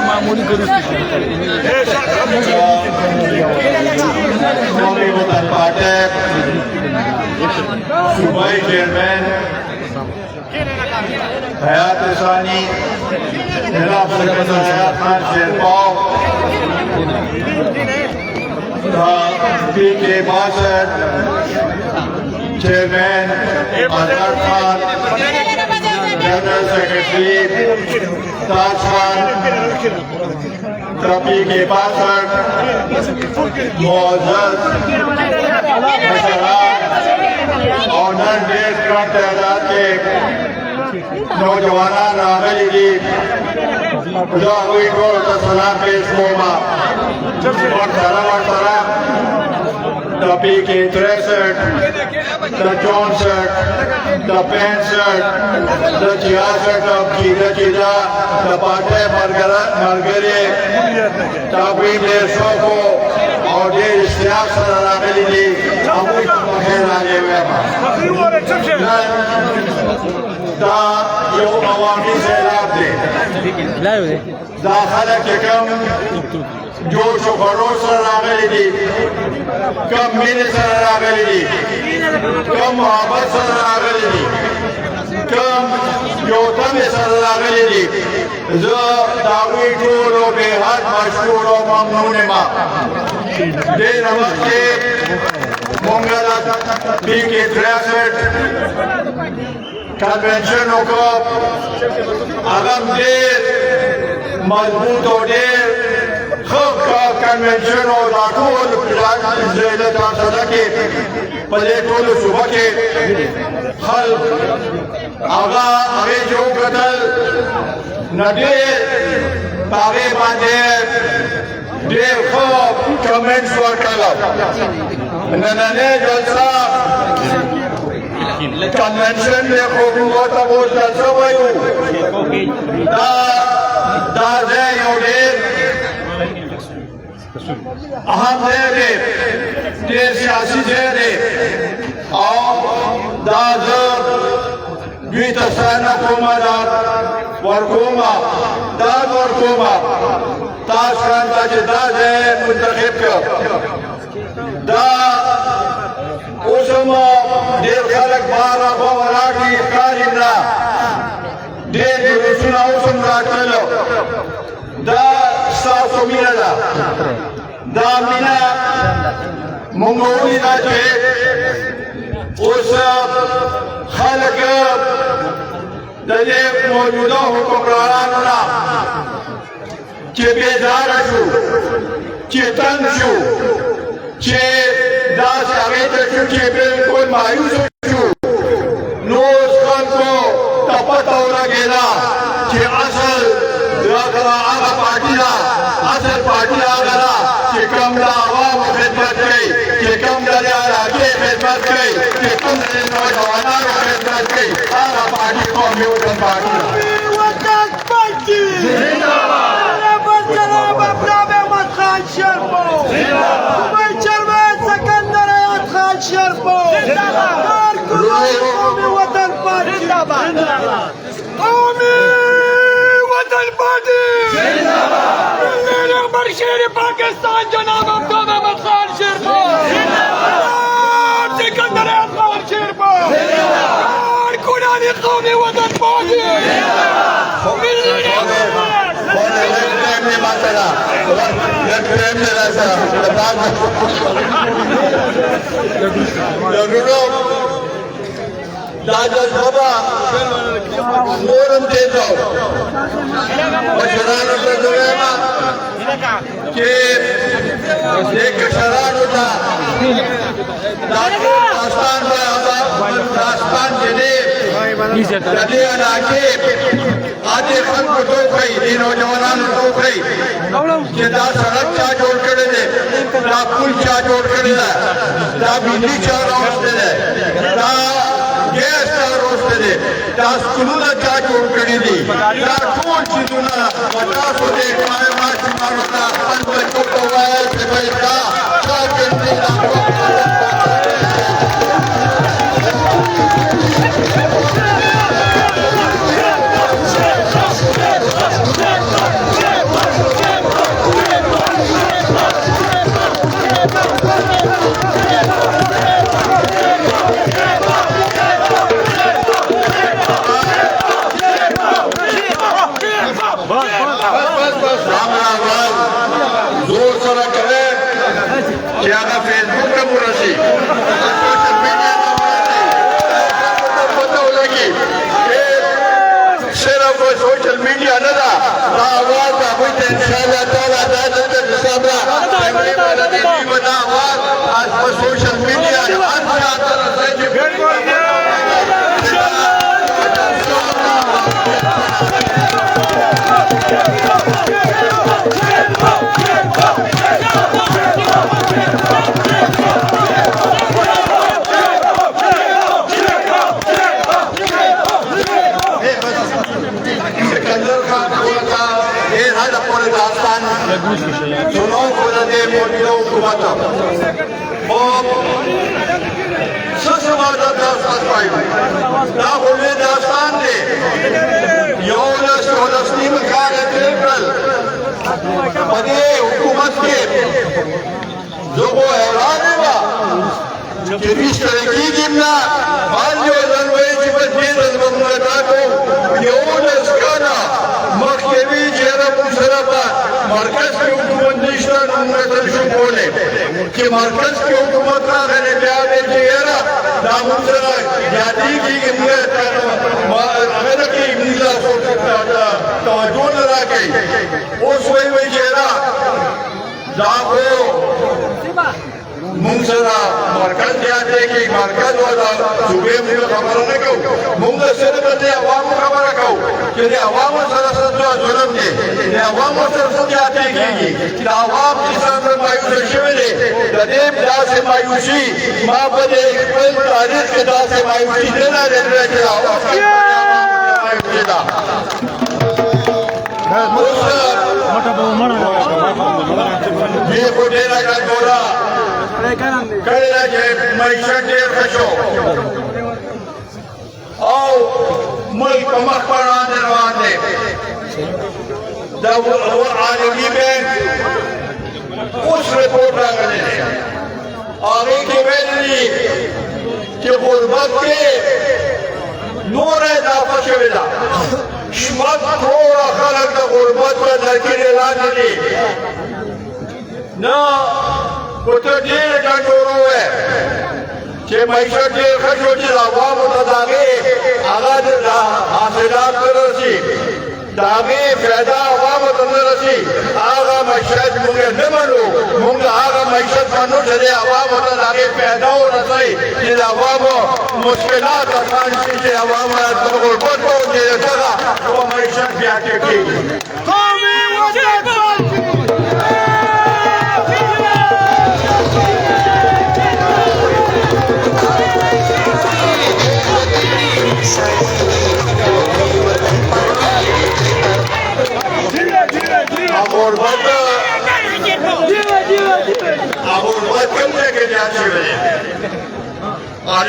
मामूली करू सूबाई चेयरमैन हयात रसानी जिला secretary Hayat Khan Sherpao PK Bassett chairman Azhar Khan general secretary Taj Khan PK Bassett मोअज़्ज़ज़ ऑनर डेट का तैदाद के नौजवान रागली जी को सलाम पेश होगा the PK 63, the 64, the 65, the 66 of Chida, the Pate Margare, the Bimle Soko, or the Sias Rameli, the Yawami Serapde, the Halakam. जो शुभरों से रागली दी, कम मेरे से रागली दी, कम मोहब्बत से रागली दी, कम योतम से रागली दी, जो दावी टूरो बेहद मशहूर और ममनून मा, दे नमस्ते मंगला PK 63 कन्वेंशन को आगम दे मजबूत और दे कन्वेंशन और राठौर जिले सदा के पलेटोल सुबह के हल आगा अरे जो कदल नडे तारे बांधे देखो कमेंट्स वर कला नन्हे जलसा कन्वेंशन देखो वो तब वो जलसा वायु दा जे योगे अहम है ये सियासी है और दाज वितसाना कोमादा वर्कोमा दाज वर्कोमा ताज खान ताज दाज है मुंतखब का दा उसमा देर खालक बारा बावरागी कारिना देर रुसना उसम राटलो दा सासो मिला दामिना मंगोली राजे उस खालक दले मौजूदा हुक्मराना के बेदार शु के तंग शु के दास आगे शु के बिल्कुल मायूस शु नोस खान को तपतौरा गेला के असल दाखला आगा पार्टीला असल पार्टी आगरा के कम आवाम खिदमत गई के कम दरियारा के खिदमत गई के कम नौजवानों की खिदमत गई आगा पार्टी कौमी वतन पार्टी शेर पाकिस्तान जनाब अब्दुल अहमद खान शेरपुर सिकंदर खान शेरपुर कुरानी कौमी वतन पार्टी दादा बाबा मोरम दे दो शरानो का दुरेमा के एक शरानो था दास्तान में दास्तान जने जने अनाके आधे खन को तो कई दिनों जवानों तो कई के दा सड़क चा जोड़ कर दे दा पुल चा जोड़ कर दे दा बिजली चा रोक दे दा गैस चा रोक दे दा स्कूल चा जोड़ कर दे दा कौन चीज़ों ना बता सो दे मारे मार मारो ना अनपढ़ को वायर से बैठा چې هغه فیسبوک ته ورسي سوشل میډیا ته ورسي پته ولګي صرف سوشل میډیا نه ده دا اواز هغوی ته انشاءالله تعالی دا دلته د صبره تمرین ولري دوی به دا اواز په سوشل میډیا هر چا ته رسوي چې सुनो खुदा दे मोदियों हुकूमत और ससमाज दास्तान पाई ना होने दास्तान दे योलस फलस्तीन का नेतृत्व बने हुकूमत के जो वो हैरान हुआ कि इस तरह की गिमना मालियो जनवे जीवन जीवन मंगता को योलस का ना मखयवी जेरा मुसरफा मरकज की हुकूमत निश्ता नंगतल शुकोले कि मरकज की हुकूमत का रहने प्यारे जेरा दामुसरा जाती की गिमत अगर की गिमला हो सकता था तवज्जो न रखे उस वही जेरा दाबो मुंसरा मरकज जाते कि मरकज वाला सुबह मुझे खबर न को मुंग सिर बदे अवाम खबर को कि अवाम सरसत जो जुल्म दे ने अवाम सरसत जाते की अवाम किसान मायूस शिवले गरीब दा से मायूसी मां बदे कोई तारीख के दा से मायूसी देना रहे कि अवाम मायूसी दा ये कोटेरा का गोरा करेला जे मैशत दे खशो आओ मुल्क मखबरान दरवाजे जब वो आलमी बैंक उस रिपोर्ट आ गए आगे की वेली कि गुर्बत के नूर इजाफा शवेला शमत थोड़ा खलक द गुर्बत पर लकीर ऐलान दी ना तो ढेर कंट्रोल है कि मैशत ढेर खशो जी अवाम मुतदागे आगाज हासिलात करसी दागे फायदा अवाम मुतदरसी आगा मैशत मुझे न मनो मुझे आगा मैशत मनो चले अवाम मुतदागे फायदा हो रही कि अवाम मुश्किलात आसान से अवाम गुर्बत को दे सका वो मैशत भी आके की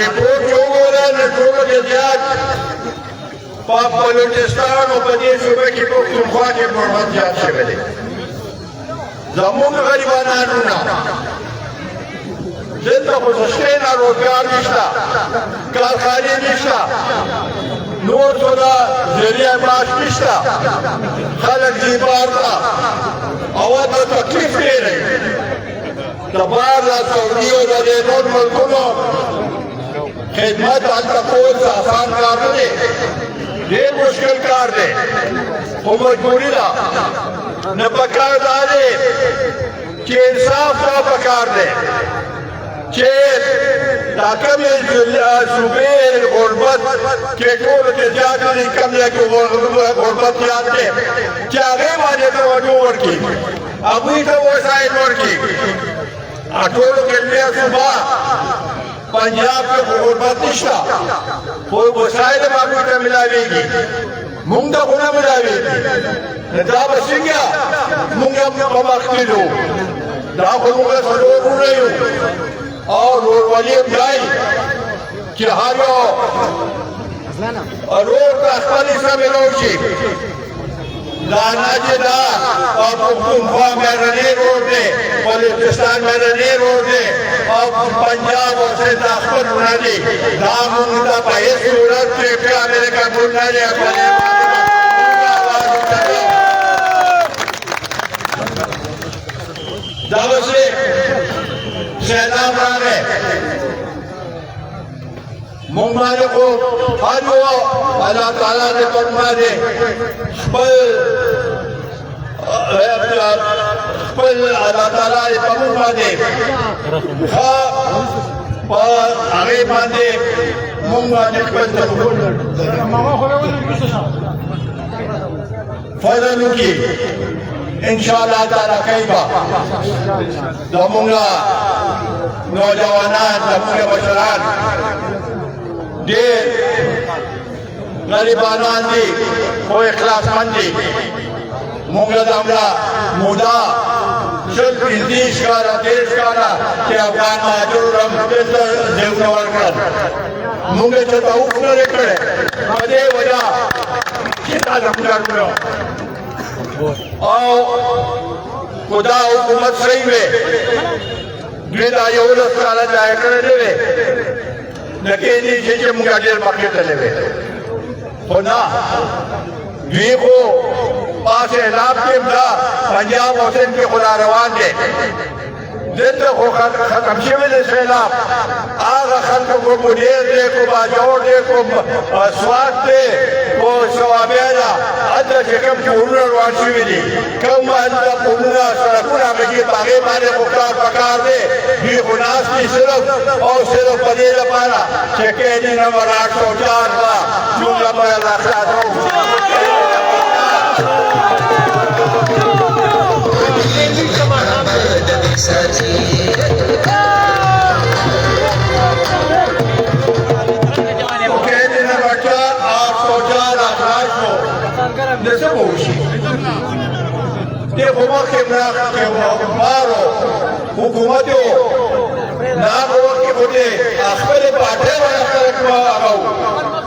रिपोर्ट जो हो रहा है नटोरों के ज्यादा पाप बलूचिस्तान और प्रदेश सूबे की पुख्तूनख्वा के मोहम्मद जात से मिले जम्मू में गरीबाना रूना जिंदा खुशस्ते ना रोजगार निश्ता कारखाने निश्ता नूर सुना जरिया माश निश्ता खलक जीबार का आवाज तो तकलीफ दे रही तबार ला सऊदियों ला देनों मुल्कों खिदमत अंतकोल से आसान कार दे ढेर मुश्किल कार दे वो मजबूरी ला न पकार डाले कि इंसाफ ना पकार दे कि ताकम सूबे गुर्बत के टोल के जाकर कम लगे गुर्बत याद दे क्या आगे वाले तो वजूर की अभी तो वो साइड वर्क की अटोल के लिए सुबह पंजाब के गुर्बत निश्ता कोई वसाइल बाबू का मिलावेगी मुंगा गुना मिलावेगी नदाब सिंगा मुंगा मखमिलो दाखिल मुंगा सलोर रही हूँ और रोड वाली जाई कि हारो और रोड का अस्पताल इसमें मिलोगी लाना जिला और पुख्तूनख्वा में रने रोड ने बलूचिस्तान में रने रोड ने और पंजाब और से दाखिल होना दी नाम उनका पहले सूरत से क्या मेरे का बोलना है दाव से सैलाब रागे मुंगमाने को हर वो अल्लाह ताला ने फरमा दे अल्लाह ताला ने फरमा दे आगे बांधे मुंगमाने फजल की इंशाअल्लाह ताला कई बार दमूंगा नौजवानान दमूंगा बशरान दे गरीबानान दी को इखलासमंदी मुंगा दमला मुदा शल बिल्दिश कारा देश कारा के अफगान माजूर हम देवनवर कर मुंगे चता उखने करे मदे वजह कितना दमला करो आओ खुदा हुकूमत सही में गिरा योलस काला जाए करे देवे लेकिन ये जो मुगादिर मक्के चलेवे होना वीको पास लाभ के मदा पंजाब हुसैन के खुदा रवान दे जिंदा को खत्म शिविर से लाभ आगा खल्क को मुनीर दे को बाजोर दे को स्वाद दे को सवाबेरा अदर जगह की उन्नर वाशिविरी कम अदर उन्नर सरकुना में ये बागे मारे मुकार पकार दे भी गुनास की सिर्फ और सिर्फ बदल पारा चेकेनी नंबर 804 का जुमला पर रखा दो हुकूमतों नागोर के बोले आखिर पाटे वाला तरक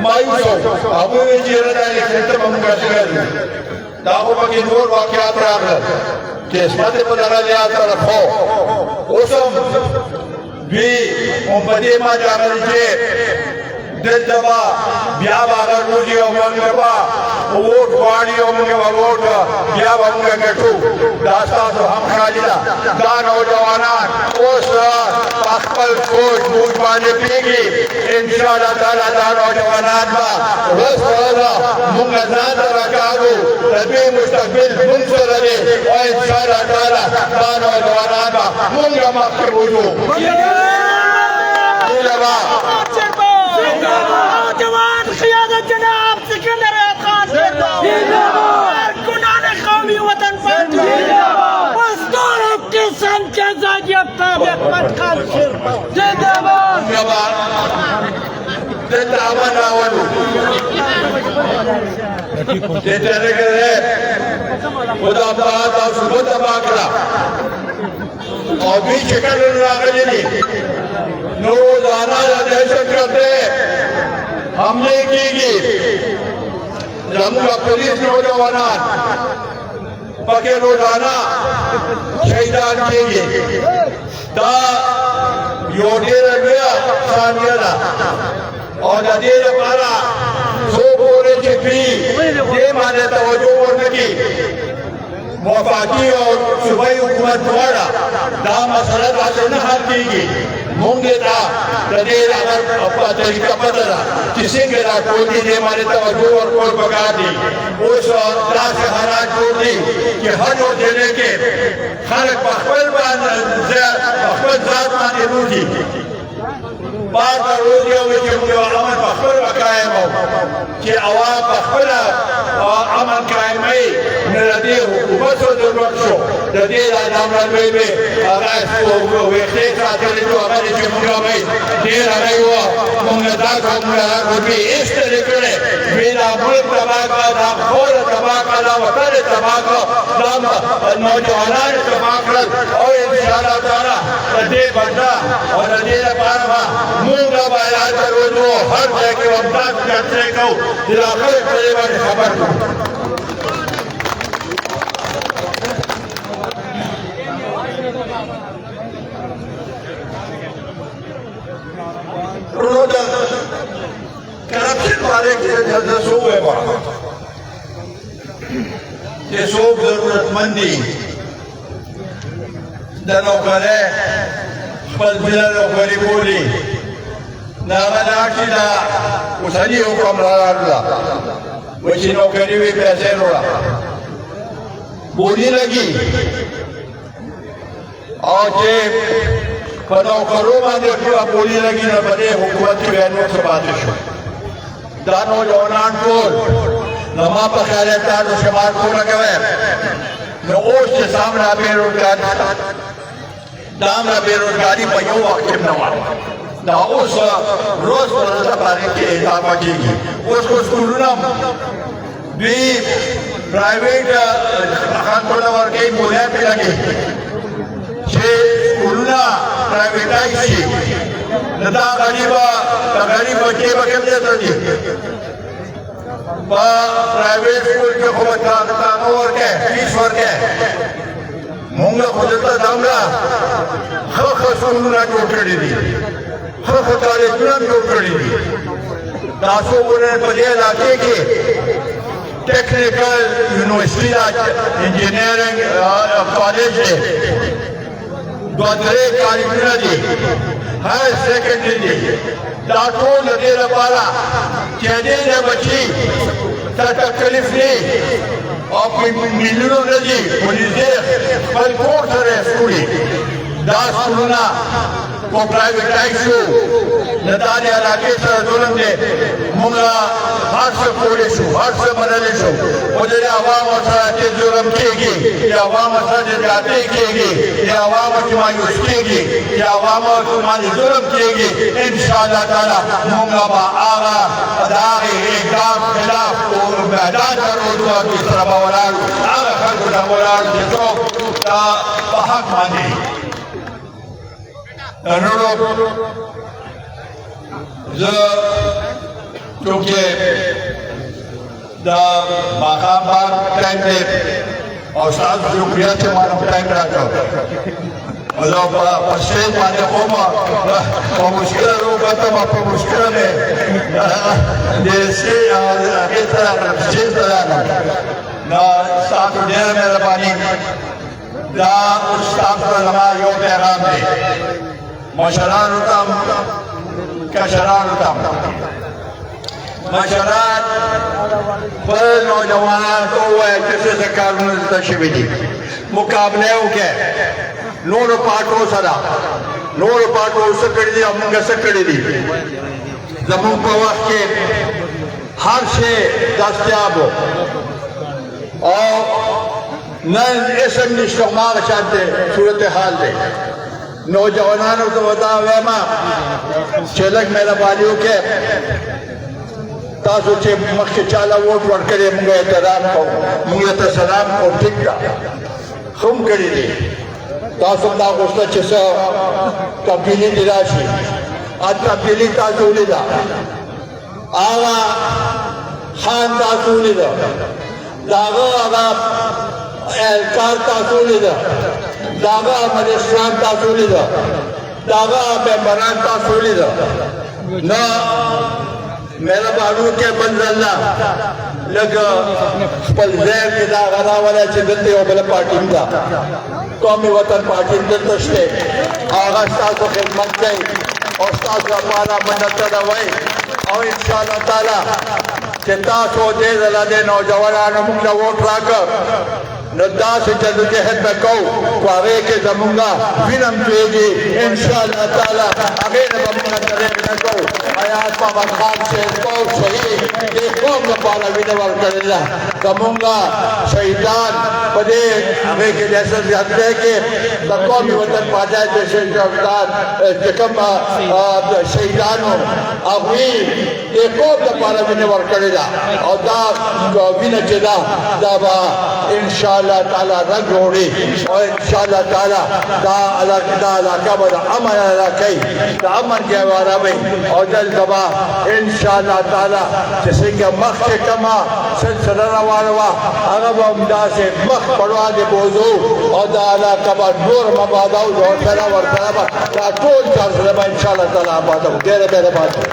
मायूसो अब ये जीरना है खेत मंगा शिकार दागो बगी नूर वाक़यात राग किस्मत पर लगा लिया तरफो उसम भी उम्मती मा जाकर जे दिल दबा ब्याह बागर मुझे उम्मीद बा वोट वाणी उम्मीद वोट ब्याह उम्मीद कटू दास्ता तो हम खालिदा दान और जवानान उस पाखपल कोच मूज पाने पीगी इंशाअल्लाह ताला दान और जवानान बा रस वाला मुंगजान रकागो तभी मुस्तकबिल मुंसर रहे और इंशाअल्लाह ताला दान और जवानान बा मुंगा मक्के बुझो जवान क़ियादत जनाब सिकंदर खान जिंदाबाद कुनान कौमी वतन पार्टी जिंदाबाद मजदूर के संख्या जाजियत अहमद खान जिंदाबाद जिंदाबाद आवलो तेरे के खुदा बात और सुबह बाकरा और भी शिकल रागली रोजाना दहशत करते हमले की जम्मू पुलिस नौजवान पके रोजाना शहीदान किए दा योडे गया सानिया और नदीर पारा सो बोरे चिपी ये माने तवज्जो करने की वफाकी और सूबाई हुकूमत द्वारा दा मसला न हल की होंगे ना प्रदेश अगर अपना तरीका बदला किसी के ना कोई ने हमारे तवज्जो और कोई बगा दी उस रात से हराज छोड़ दी कि हर वो देने के हर बखबल जात माने रूझी बार बार रोजियों में जो अमन बखबल कायम हो कि आवाम बखबल अमन कायम है नदी हुकूमत से दुर्बक्षो नदी नाम रंगे में अगर वो व्यक्ति साथी जो हमारे जिम्मेदार में देर आ रही हुआ मुंगदा को भी इस तरीके से बिना मुल्क तबाह का नाम खोल तबाह का नाम वतन तबाह का नाम नौजवान तबाह कर और इंशाअल्लाह ताला नदी बंदा और नदी पारमा मुंगा बाया करो जो हर जगह के वक्त करते को दिलाकर परिवार खबर करप्शन वाले के सो है ये सब जरूरतमंदी दनों करे خپل بلل او غریبولي د هغه لاړ شي د اوسني حکمرانانو ته وایي چې نوکري وي پیسې وروړه بولي لګي او چې په نوکرو باندې ټوله بولي لګي نو په دې حکومت کې بیا نور څه پاتې شو دا نوجوانان ټول زما په خیال تاسو شمار پوره کوئ نو اوس چې سامنا بېروزګاري شته دا همدا بېروزګاري په یو وخت کې نه وه دا اوس روز په ورځ باندې کې اضافه کېږي اوس خو سکولونه دوی پرایویټ خلکو ورکوي مولیان پرې لګي چې سکولونه پرایویټایز شي نو دا غریب بچې به کوم ځای ته ځي په پرایویټ سکول کې خو به تانه ورکوي فیس ورکوي مونږ خو دلته دومره ښه سکولونه جوړ کړي دي ښه کالجونه هم جوړ کړي دي تاسو وګورئ په دې علاقې کې ټیکنیکل یونیورسټي ده انجینرینګ کالج دی دوه درې کالجونه دي هایر سیکنډري دي دا ټول د دې لپاره چې دې د بچي ته تکلیف نه او په میلیونو نه دي پولیسې خپل کور سره سکولي دا سکولونه په پرایویټایز شو د دې علاقې سره ظلم دی موږ هر څه کولی شو هر څه منلی شو خو د دې عوامو سره چې ظلم کېږي د عوامو سره چې زیاتۍ کېږي د عوامو چې مایوس کېږي د عوامو چې باندې ظلم کېږي انشاءالله تعالی موږ به هغه د هغې اقدام خلاف میدان ته روزو کې سره به ولاړو هغه خلکو ته ولاړو چې څوک دا په حق باندې نورو زه چونکې دا ماښام بعد ټایم دی او ستاسو شکریه چې ما ته ټایم راکړ زه په سټیج باندې خو په مشکله راووتم په مشکله مې د هغې سره سټیج ته راغلم نو ستاسو ډېره مهرباني دا ستاسو ته زما یو پیغام دی مشرانو ته کشرانو ته مشران خپل نوجوانانو ته ووایه چې څه څه کارونه زده شوي دي مقابله وکړئ نورو پارټو سره نورو پارټو څه کړي دي او موږ څه کړي دي زموږ په وخت کې هر شی دستیاب و او نن اسم نشته هماغه شانتې صورتحال دی نوجوانانو ته ودا وایم چې لږ مهرباني وکړئ تاسو چې مخکې چاله ووټ ورکړی موږ احترام کوو موږ ته سلام کوو ټیک ده ښه هم کړي دي تاسو هم دا غوښته چې څه تبدیلي دې راشي تبدیلي تاسو ولیده هغه خان تاسو ولیده د هغه اهلکار تاسو ولیده د هغه مجلسیان تاسو ولیده د هغه ممبران تاسو ولیده نه مهرباني وکړئ بل ځله لږ خپل ذهن کې دا هغه راولئ چې دلته یو بله پارټي هم ده قومي وطن پارټي هم دلته شته هغه ستاسو خدمت کوي او ستاسو لپاره منتظره وي او انشاءالله تعالی چې تاسو دې ځله د نوجوانانو موږ ته ووټ راکړ نو داسې جدوجہد به کوو خو هغې کې زمونږ وینه هم تویږي انشاءالله تعالی هغې نه به موږ تریخ نه کوو حیات محمد خان صاحب قوم شهید دې قوم لپاره وینه ورکړې ده زمونږ شهیدان په دې هغې کې داسې زیات دی کې د قومي وطن پاچای د شهیدان چې کوم شهیدانو هغوی دې قوم لپاره وینه ورکړې ده او دا وینه چې ده دا به انشاءالله تعالی رنګ وړي او انشاءالله تعالی دا علاقه به د امن علاقه د امن جواره وي او دلته به انشاءالله تعالی چې څنګه مخکې کومه سلسله روانه وه هغه به همداسې مخ په وړاندې بوځو او دا علاقه به نور مبادا او ورسره به دا ټول کارونه به انشاءالله تعالی آباده وو ډېره مهرباني